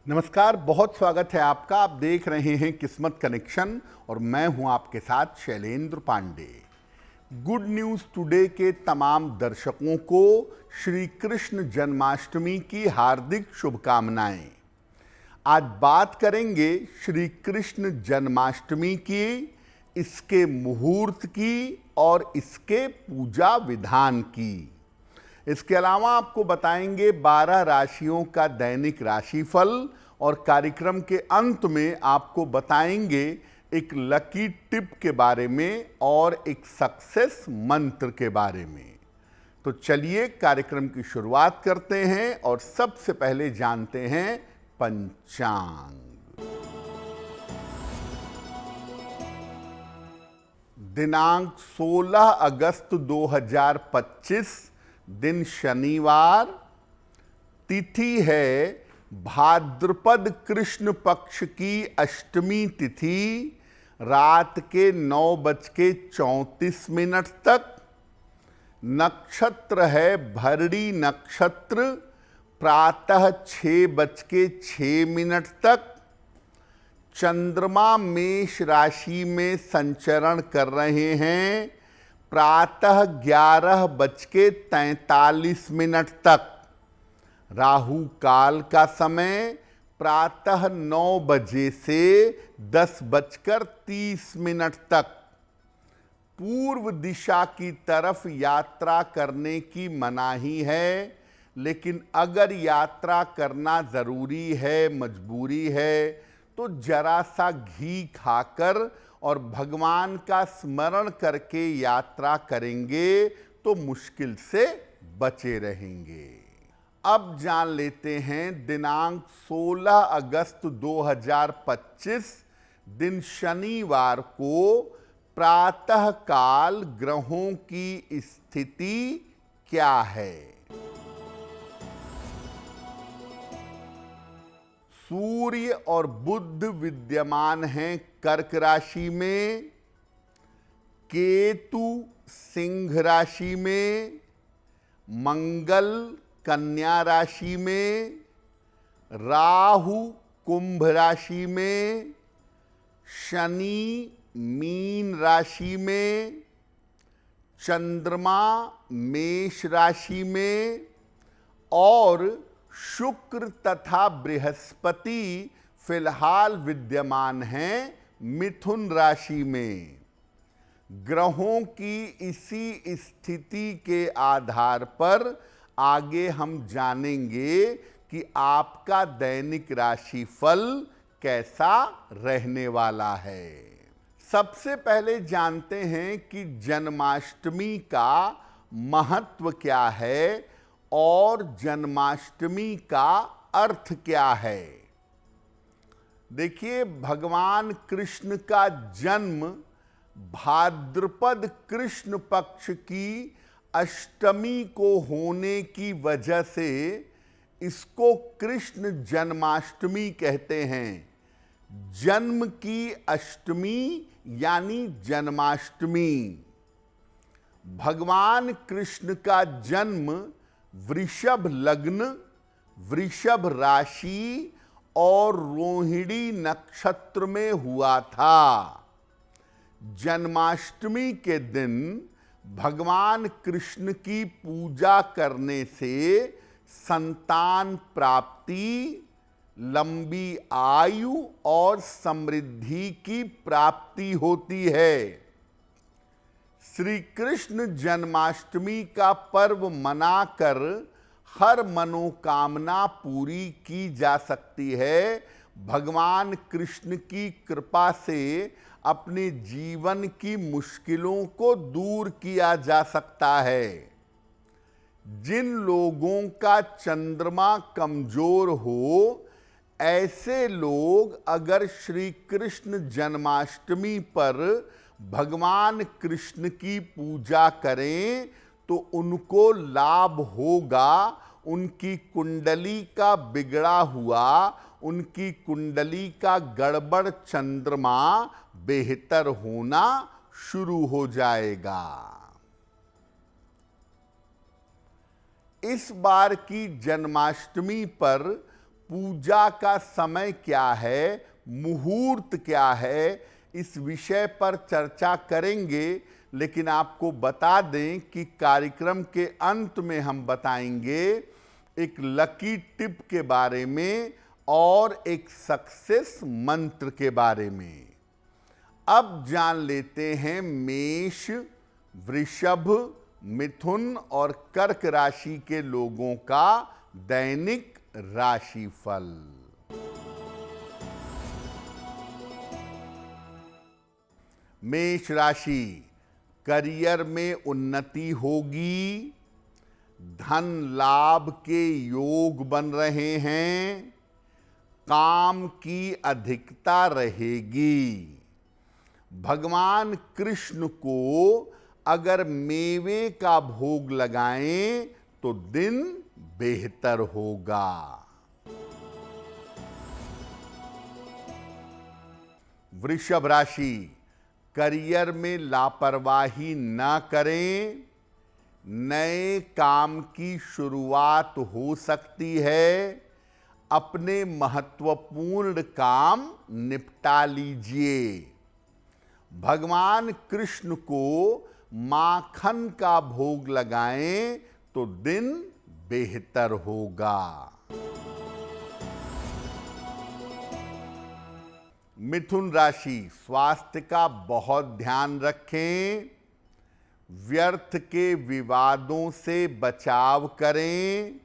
नमस्कार, बहुत स्वागत है आपका। आप देख रहे हैं किस्मत कनेक्शन और मैं हूं आपके साथ Shailendra Pandey. Good news today के तमाम दर्शकों को श्री कृष्ण जन्माष्टमी की हार्दिक शुभकामनाएं। आज बात करेंगे श्री कृष्ण जन्माष्टमी की, इसके मुहूर्त की और इसके पूजा विधान की। इसके अलावा आपको बताएंगे 12 राशियों का दैनिक राशिफल और कार्यक्रम के अंत में आपको बताएंगे एक लकी टिप के बारे में और एक सक्सेस मंत्र के बारे में। तो चलिए कार्यक्रम की शुरुआत करते हैं और सबसे पहले जानते हैं पंचांग। दिनांक 16 अगस्त 2025, दिन शनिवार, तिथि है भाद्रपद कृष्ण पक्ष की अष्टमी तिथि, रात के 9:34 तक। नक्षत्र है भरणी नक्षत्र, प्रातः 6:06 तक। चंद्रमा मेष राशि में संचरण कर रहे हैं, प्रातः 11:43 तक। राहु काल का समय प्रातः 9 बजे से 10:30 तक। पूर्व दिशा की तरफ यात्रा करने की मनाही है, लेकिन अगर यात्रा करना ज़रूरी है, मजबूरी है, तो जरा सा घी खाकर और भगवान का स्मरण करके यात्रा करेंगे तो मुश्किल से बचे रहेंगे। अब जान लेते हैं दिनांक 16 अगस्त 2025, दिन शनिवार को प्रातः काल ग्रहों की स्थिति क्या है। सूर्य और बुध विद्यमान हैं कर्क राशि में, केतु सिंह राशि में, मंगल कन्या राशि में, राहु कुंभ राशि में, शनि मीन राशि में, चंद्रमा मेष राशि में और शुक्र तथा बृहस्पति फिलहाल विद्यमान हैं मिथुन राशि में। ग्रहों की इसी स्थिति के आधार पर आगे हम जानेंगे कि आपका दैनिक राशिफल कैसा रहने वाला है। सबसे पहले जानते हैं कि जन्माष्टमी का महत्व क्या है और जन्माष्टमी का अर्थ क्या है। देखिए, भगवान कृष्ण का जन्म भाद्रपद कृष्ण पक्ष की अष्टमी को होने की वजह से इसको कृष्ण जन्माष्टमी कहते हैं। जन्म की अष्टमी यानी जन्माष्टमी। भगवान कृष्ण का जन्म वृषभ लग्न, वृषभ राशि और रोहिणी नक्षत्र में हुआ था। जन्माष्टमी के दिन भगवान कृष्ण की पूजा करने से संतान प्राप्ति, लंबी आयु और समृद्धि की प्राप्ति होती है। श्री कृष्ण जन्माष्टमी का पर्व मनाकर हर मनोकामना पूरी की जा सकती है। भगवान कृष्ण की कृपा से अपने जीवन की मुश्किलों को दूर किया जा सकता है। जिन लोगों का चंद्रमा कमजोर हो, ऐसे लोग अगर श्री कृष्ण जन्माष्टमी पर भगवान कृष्ण की पूजा करें तो उनको लाभ होगा। उनकी कुंडली का बिगड़ा हुआ, उनकी कुंडली का गड़बड़ चंद्रमा बेहतर होना शुरू हो जाएगा। इस बार की जन्माष्टमी पर पूजा का समय क्या है, मुहूर्त क्या है, इस विषय पर चर्चा करेंगे। लेकिन आपको बता दें कि कार्यक्रम के अंत में हम बताएंगे एक लकी टिप के बारे में और एक सक्सेस मंत्र के बारे में। अब जान लेते हैं मेष, वृषभ, मिथुन और कर्क राशि के लोगों का दैनिक राशिफल। मेष राशि, करियर में उन्नति होगी, धन लाभ के योग बन रहे हैं, काम की अधिकता रहेगी। भगवान कृष्ण को अगर मेवे का भोग लगाएं तो दिन बेहतर होगा। वृषभ राशि, करियर में लापरवाही न करें, नए काम की शुरुआत हो सकती है, अपने महत्वपूर्ण काम निपटा लीजिए। भगवान कृष्ण को माखन का भोग लगाएं तो दिन बेहतर होगा। मिथुन राशि, स्वास्थ्य का बहुत ध्यान रखें, व्यर्थ के विवादों से बचाव करें,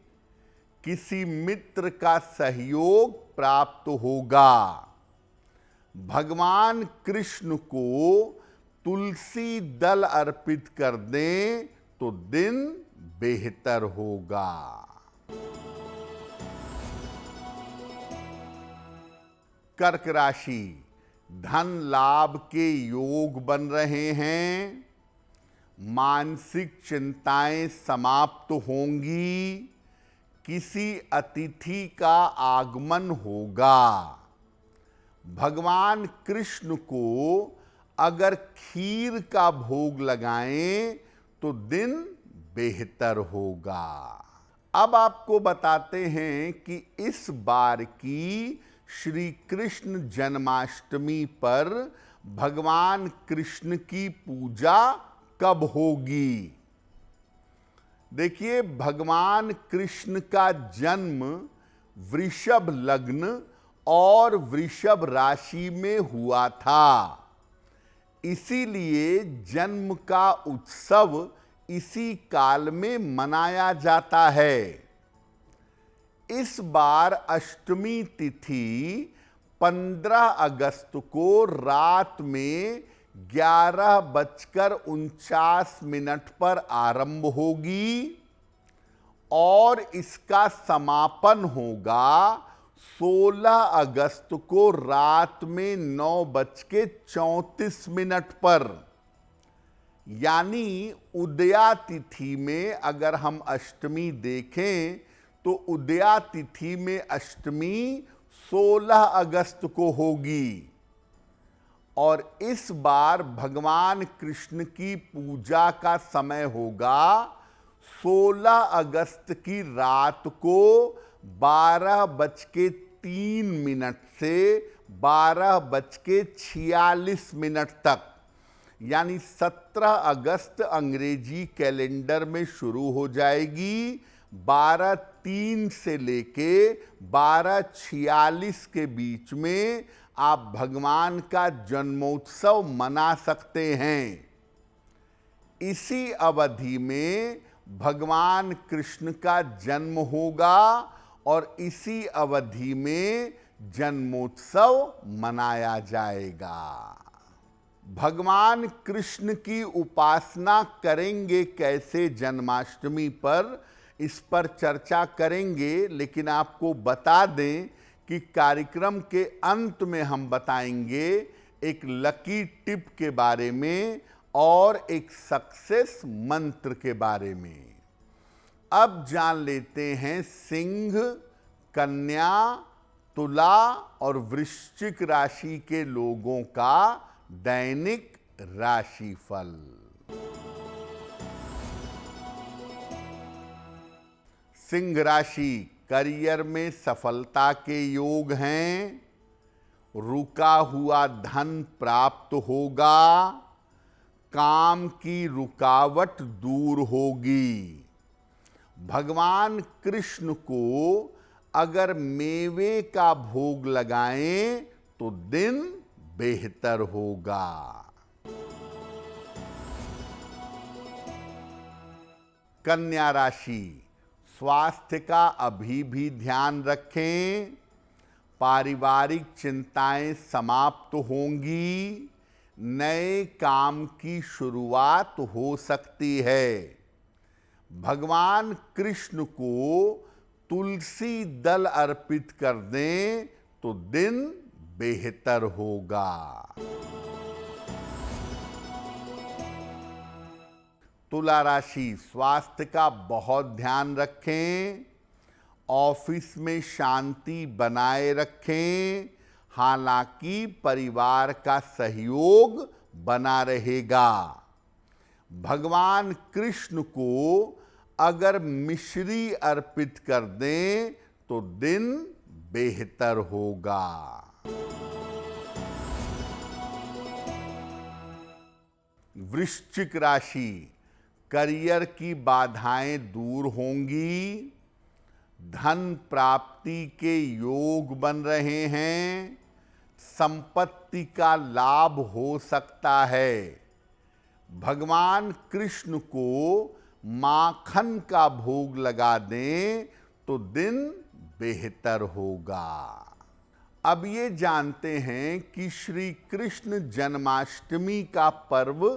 किसी मित्र का सहयोग प्राप्त होगा। भगवान कृष्ण को तुलसी दल अर्पित कर दें तो दिन बेहतर होगा। कर्क राशि, धन लाभ के योग बन रहे हैं, मानसिक चिंताएं समाप्त होंगी, किसी अतिथि का आगमन होगा। भगवान कृष्ण को अगर खीर का भोग लगाएं तो दिन बेहतर होगा। अब आपको बताते हैं कि इस बार की श्री कृष्ण जन्माष्टमी पर भगवान कृष्ण की पूजा कब होगी। देखिए, भगवान कृष्ण का जन्म वृषभ लग्न और वृषभ राशि में हुआ था, इसीलिए जन्म का उत्सव इसी काल में मनाया जाता है। इस बार अष्टमी तिथि 15 अगस्त को रात में 11:49 पर आरंभ होगी और इसका समापन होगा 16 अगस्त को रात में 9:34 पर। यानी उदया तिथि में अगर हम अष्टमी देखें तो उदया तिथि में अष्टमी 16 अगस्त को होगी और इस बार भगवान कृष्ण की पूजा का समय होगा 16 अगस्त की रात को 12:03 से 12:46 तक, यानी 17 अगस्त अंग्रेजी कैलेंडर में शुरू हो जाएगी। 12:03 से लेके 12:46 के बीच में आप भगवान का जन्मोत्सव मना सकते हैं। इसी अवधि में भगवान कृष्ण का जन्म होगा और इसी अवधि में जन्मोत्सव मनाया जाएगा। भगवान कृष्ण की उपासना करेंगे कैसे जन्माष्टमी पर, इस पर चर्चा करेंगे। लेकिन आपको बता दें कि कार्यक्रम के अंत में हम बताएंगे एक लकी टिप के बारे में और एक सक्सेस मंत्र के बारे में। अब जान लेते हैं सिंह, कन्या, तुला और वृश्चिक राशि के लोगों का दैनिक राशिफल। सिंह राशि, करियर में सफलता के योग हैं, रुका हुआ धन प्राप्त होगा, काम की रुकावट दूर होगी। भगवान कृष्ण को अगर मेवे का भोग लगाएं तो दिन बेहतर होगा। कन्या राशि, स्वास्थ्य का अभी भी ध्यान रखें। पारिवारिक चिंताएं समाप्त होंगी। नए काम की शुरुआत हो सकती है। भगवान कृष्ण को तुलसी दल अर्पित कर दें तो दिन बेहतर होगा। तुला राशि, स्वास्थ्य का बहुत ध्यान रखें। ऑफिस में शांति बनाए रखें। हालांकि परिवार का सहयोग बना रहेगा। भगवान कृष्ण को अगर मिश्री अर्पित कर दें तो दिन बेहतर होगा। वृश्चिक राशि, करियर की बाधाएं दूर होंगी। धन प्राप्ति के योग बन रहे हैं। संपत्ति का लाभ हो सकता है। भगवान कृष्ण को माखन का भोग लगा दें तो दिन बेहतर होगा। अब ये जानते हैं कि श्री कृष्ण जन्माष्टमी का पर्व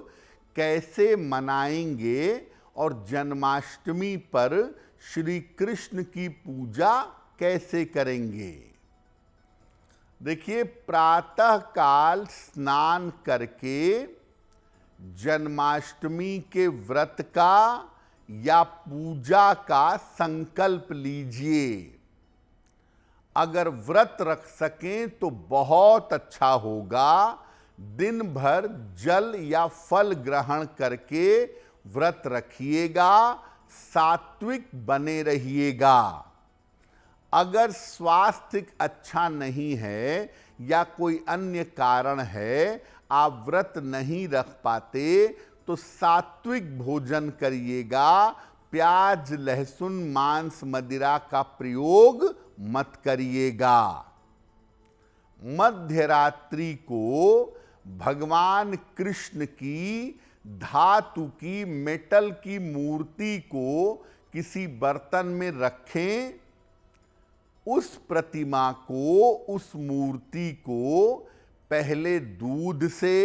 कैसे मनाएंगे और जन्माष्टमी पर श्री कृष्ण की पूजा कैसे करेंगे। देखिए, प्रातः काल स्नान करके जन्माष्टमी के व्रत का या पूजा का संकल्प लीजिए। अगर व्रत रख सकें तो बहुत अच्छा होगा। दिन भर जल या फल ग्रहण करके व्रत रखिएगा, सात्विक बने रहिएगा। अगर स्वास्थ्य अच्छा नहीं है या कोई अन्य कारण है, आप व्रत नहीं रख पाते, तो सात्विक भोजन करिएगा। प्याज, लहसुन, मांस, मदिरा का प्रयोग मत करिएगा। मध्य रात्रि को भगवान कृष्ण की धातु की, मेटल की मूर्ति को किसी बर्तन में रखें। उस प्रतिमा को, उस मूर्ति को पहले दूध से,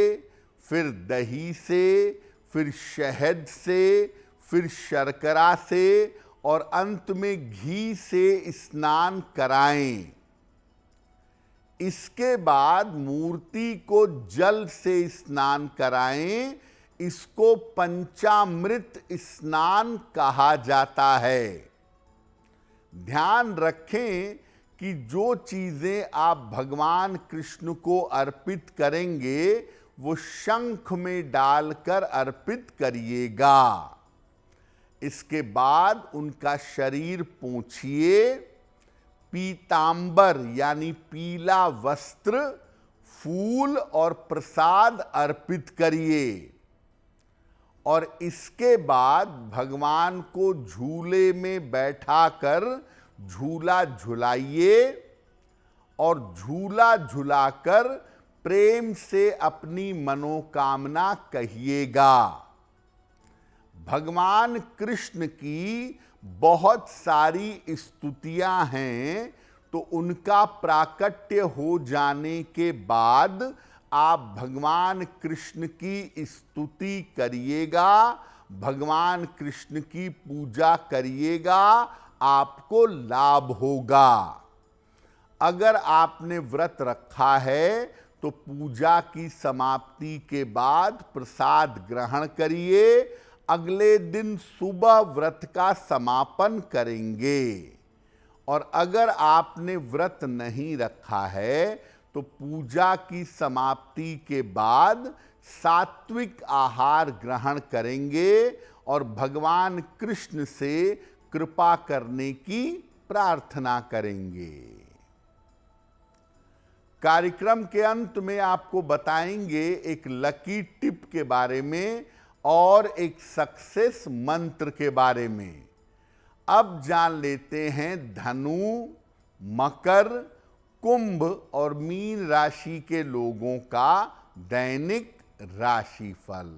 फिर दही से, फिर शहद से, फिर शर्करा से और अंत में घी से स्नान कराएं। इसके बाद मूर्ति को जल से स्नान कराएं। इसको पंचामृत स्नान कहा जाता है। ध्यान रखें कि जो चीजें आप भगवान कृष्ण को अर्पित करेंगे वो शंख में डालकर अर्पित करिएगा। इसके बाद उनका शरीर पोंछिए। पीतांबर यानी पीला वस्त्र, फूल और प्रसाद अर्पित करिए और इसके बाद भगवान को झूले में बैठाकर झूला झुलाइए और झूला झुलाकर प्रेम से अपनी मनोकामना कहिएगा। भगवान कृष्ण की बहुत सारी स्तुतियां हैं, तो उनका प्राकट्य हो जाने के बाद आप भगवान कृष्ण की स्तुति करिएगा, भगवान कृष्ण की पूजा करिएगा, आपको लाभ होगा। अगर आपने व्रत रखा है तो पूजा की समाप्ति के बाद प्रसाद ग्रहण करिए। अगले दिन सुबह व्रत का समापन करेंगे। और अगर आपने व्रत नहीं रखा है तो पूजा की समाप्ति के बाद सात्विक आहार ग्रहण करेंगे और भगवान कृष्ण से कृपा करने की प्रार्थना करेंगे। कार्यक्रम के अंत में आपको बताएंगे एक लकी टिप के बारे में और एक सक्सेस मंत्र के बारे में। अब जान लेते हैं धनु, मकर, कुंभ और मीन राशि के लोगों का दैनिक राशिफल।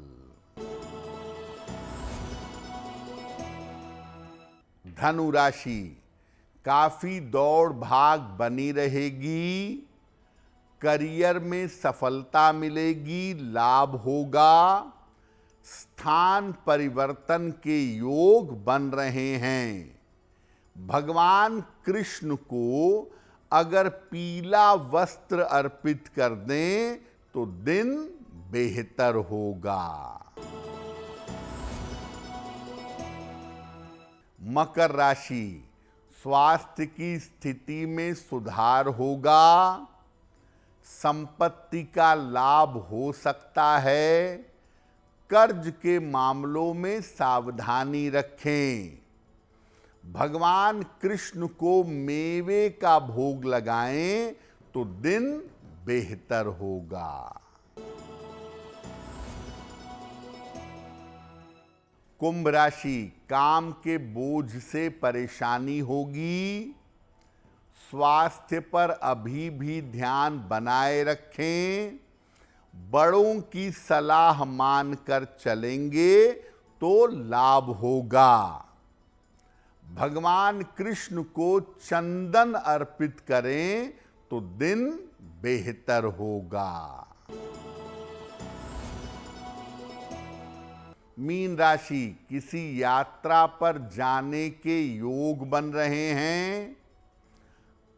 धनु राशि, काफी दौड़ भाग बनी रहेगी, करियर में सफलता मिलेगी, लाभ होगा, स्थान परिवर्तन के योग बन रहे हैं। भगवान कृष्ण को अगर पीला वस्त्र अर्पित कर दें तो दिन बेहतर होगा। मकर राशि, स्वास्थ्य की स्थिति में सुधार होगा, संपत्ति का लाभ हो सकता है, कर्ज के मामलों में सावधानी रखें। भगवान कृष्ण को मेवे का भोग लगाएं तो दिन बेहतर होगा। कुंभ राशि, काम के बोझ से परेशानी होगी, स्वास्थ्य पर अभी भी ध्यान बनाए रखें, बड़ों की सलाह मानकर चलेंगे तो लाभ होगा। भगवान कृष्ण को चंदन अर्पित करें तो दिन बेहतर होगा। मीन राशि, किसी यात्रा पर जाने के योग बन रहे हैं,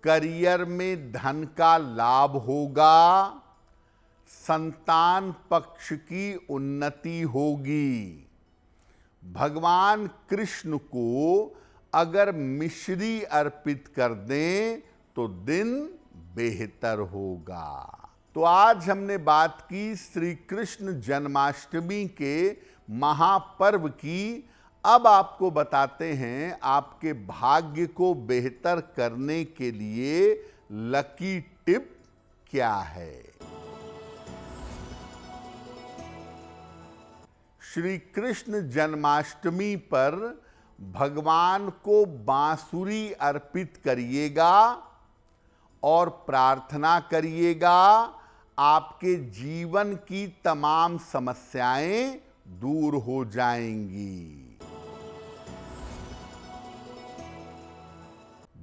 करियर में धन का लाभ होगा, संतान पक्ष की उन्नति होगी। भगवान कृष्ण को अगर मिश्री अर्पित कर दें तो दिन बेहतर होगा। तो आज हमने बात की श्री कृष्ण जन्माष्टमी के महापर्व की। अब आपको बताते हैं आपके भाग्य को बेहतर करने के लिए लकी टिप क्या है। श्री कृष्ण जन्माष्टमी पर भगवान को बांसुरी अर्पित करिएगा और प्रार्थना करिएगा, आपके जीवन की तमाम समस्याएं दूर हो जाएंगी।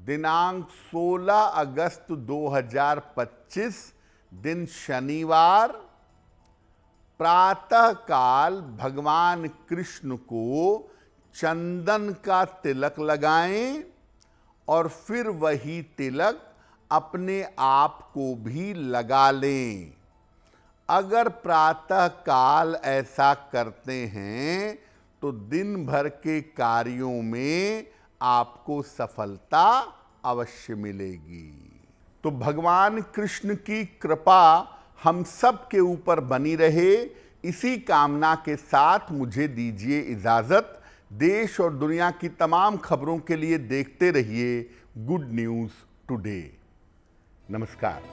दिनांक 16 अगस्त 2025 दिन शनिवार, प्रातः काल भगवान कृष्ण को चंदन का तिलक लगाएं और फिर वही तिलक अपने आप को भी लगा लें। अगर प्रातः काल ऐसा करते हैं तो दिन भर के कार्यों में आपको सफलता अवश्य मिलेगी। तो भगवान कृष्ण की कृपा हम सब के ऊपर बनी रहे, इसी कामना के साथ मुझे दीजिए इजाजत। देश और दुनिया की तमाम खबरों के लिए देखते रहिए गुड न्यूज़ टुडे। नमस्कार।